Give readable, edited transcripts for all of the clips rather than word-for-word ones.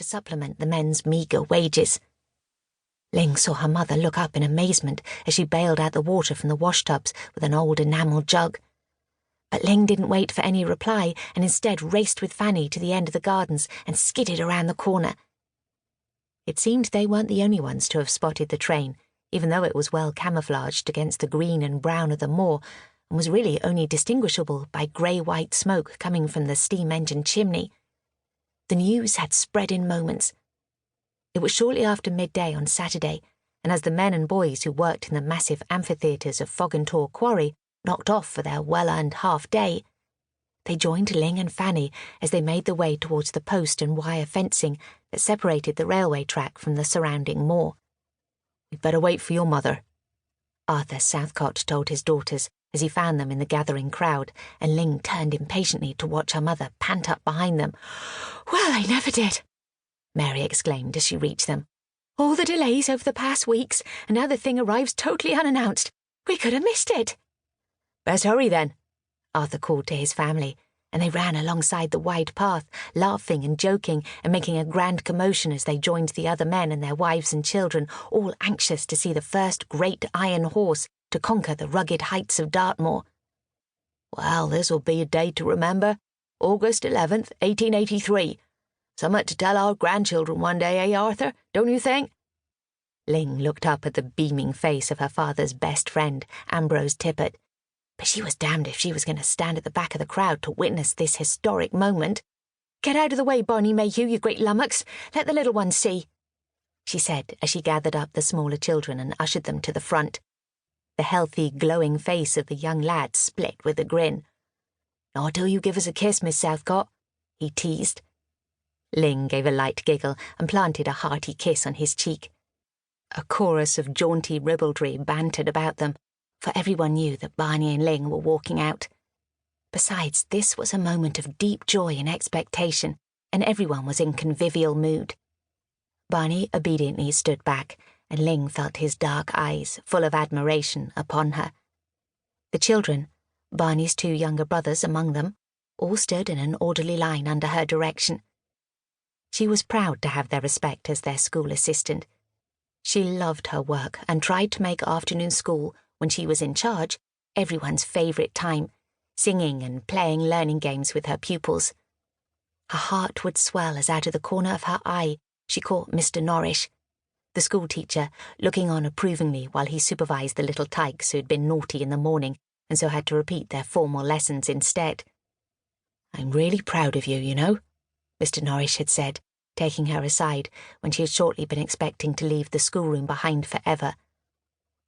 to supplement the men's meagre wages. Ling saw her mother look up in amazement as she bailed out the water from the washtubs with an old enamel jug. But Ling didn't wait for any reply and instead raced with Fanny to the end of the gardens and skidded around the corner. It seemed they weren't the only ones to have spotted the train, even though it was well camouflaged against the green and brown of the moor and was really only distinguishable by grey-white smoke coming from the steam engine chimney. The news had spread in moments. It was shortly after midday on Saturday, and as the men and boys who worked in the massive amphitheatres of Foggintor Quarry knocked off for their well-earned half-day, they joined Ling and Fanny as they made their way towards the post and wire fencing that separated the railway track from the surrounding moor. "We'd better wait for your mother," Arthur Southcott told his daughters as he found them in the gathering crowd, and Ling turned impatiently to watch her mother pant up behind them. "Well, I never did," Mary exclaimed as she reached them. "All the delays over the past weeks, and now the thing arrives totally unannounced. We could have missed it." "Best hurry then," Arthur called to his family, and they ran alongside the wide path, laughing and joking and making a grand commotion as they joined the other men and their wives and children, all anxious to see the first great iron horse to conquer the rugged heights of Dartmoor. "Well, this'll be a day to remember. August 11th, 1883. Summat to tell our grandchildren one day, eh, Arthur? Don't you think?" Ling looked up at the beaming face of her father's best friend, Ambrose Tippet. But she was damned if she was going to stand at the back of the crowd to witness this historic moment. "Get out of the way, Barney Mayhew, you great lummox. Let the little ones see," she said as she gathered up the smaller children and ushered them to the front. The healthy, glowing face of the young lad split with a grin. "Not till you give us a kiss, Miss Southcott," he teased. Ling gave a light giggle and planted a hearty kiss on his cheek. A chorus of jaunty ribaldry bantered about them, for everyone knew that Barney and Ling were walking out. Besides, this was a moment of deep joy and expectation, and everyone was in convivial mood. Barney obediently stood back, and Ling felt his dark eyes, full of admiration, upon her. The children, Barney's 2 younger brothers among them, all stood in an orderly line under her direction. She was proud to have their respect as their school assistant. She loved her work and tried to make afternoon school, when she was in charge, everyone's favourite time, singing and playing learning games with her pupils. Her heart would swell as out of the corner of her eye she caught Mr. Norrish, the schoolteacher, looking on approvingly while he supervised the little tykes who had been naughty in the morning and so had to repeat their formal lessons instead. "I'm really proud of you, you know," Mr. Norrish had said, taking her aside when she had shortly been expecting to leave the schoolroom behind forever.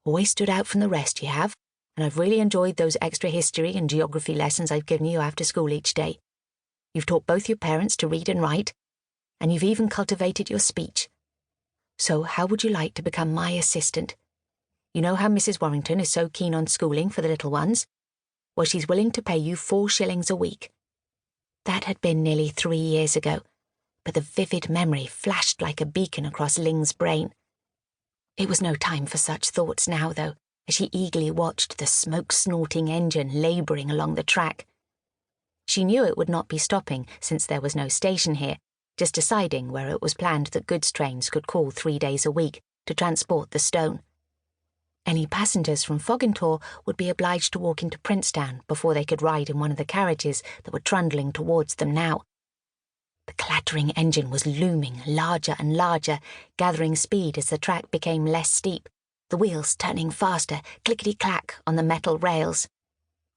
"Always stood out from the rest, you have, and I've really enjoyed those extra history and geography lessons I've given you after school each day. You've taught both your parents to read and write, and you've even cultivated your speech. So how would you like to become my assistant? You know how Mrs. Warrington is so keen on schooling for the little ones? Well, she's willing to pay you 4 shillings a week." That had been nearly 3 years ago, but the vivid memory flashed like a beacon across Ling's brain. It was no time for such thoughts now, though, as she eagerly watched the smoke-snorting engine labouring along the track. She knew it would not be stopping, since there was no station here, just deciding where it was planned that goods trains could call 3 days a week to transport the stone. Any passengers from Foggintor would be obliged to walk into Princetown before they could ride in one of the carriages that were trundling towards them now. The clattering engine was looming larger and larger, gathering speed as the track became less steep, the wheels turning faster, clickety-clack on the metal rails.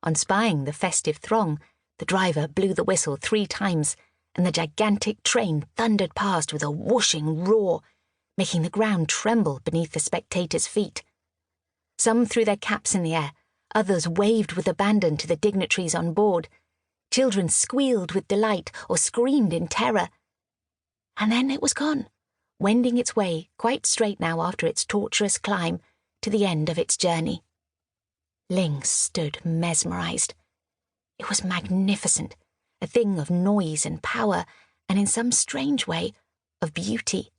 On spying the festive throng, the driver blew the whistle 3 times, and the gigantic train thundered past with a whooshing roar, making the ground tremble beneath the spectators' feet. Some threw their caps in the air, others waved with abandon to the dignitaries on board. Children squealed with delight or screamed in terror. And then it was gone, wending its way, quite straight now after its tortuous climb, to the end of its journey. Ling stood mesmerised. It was magnificent, a thing of noise and power, and in some strange way, of beauty.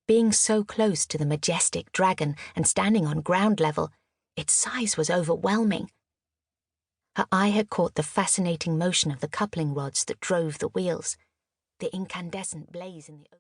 Being so close to the majestic dragon and standing on ground level, its size was overwhelming. Her eye had caught the fascinating motion of the coupling rods that drove the wheels, the incandescent blaze in the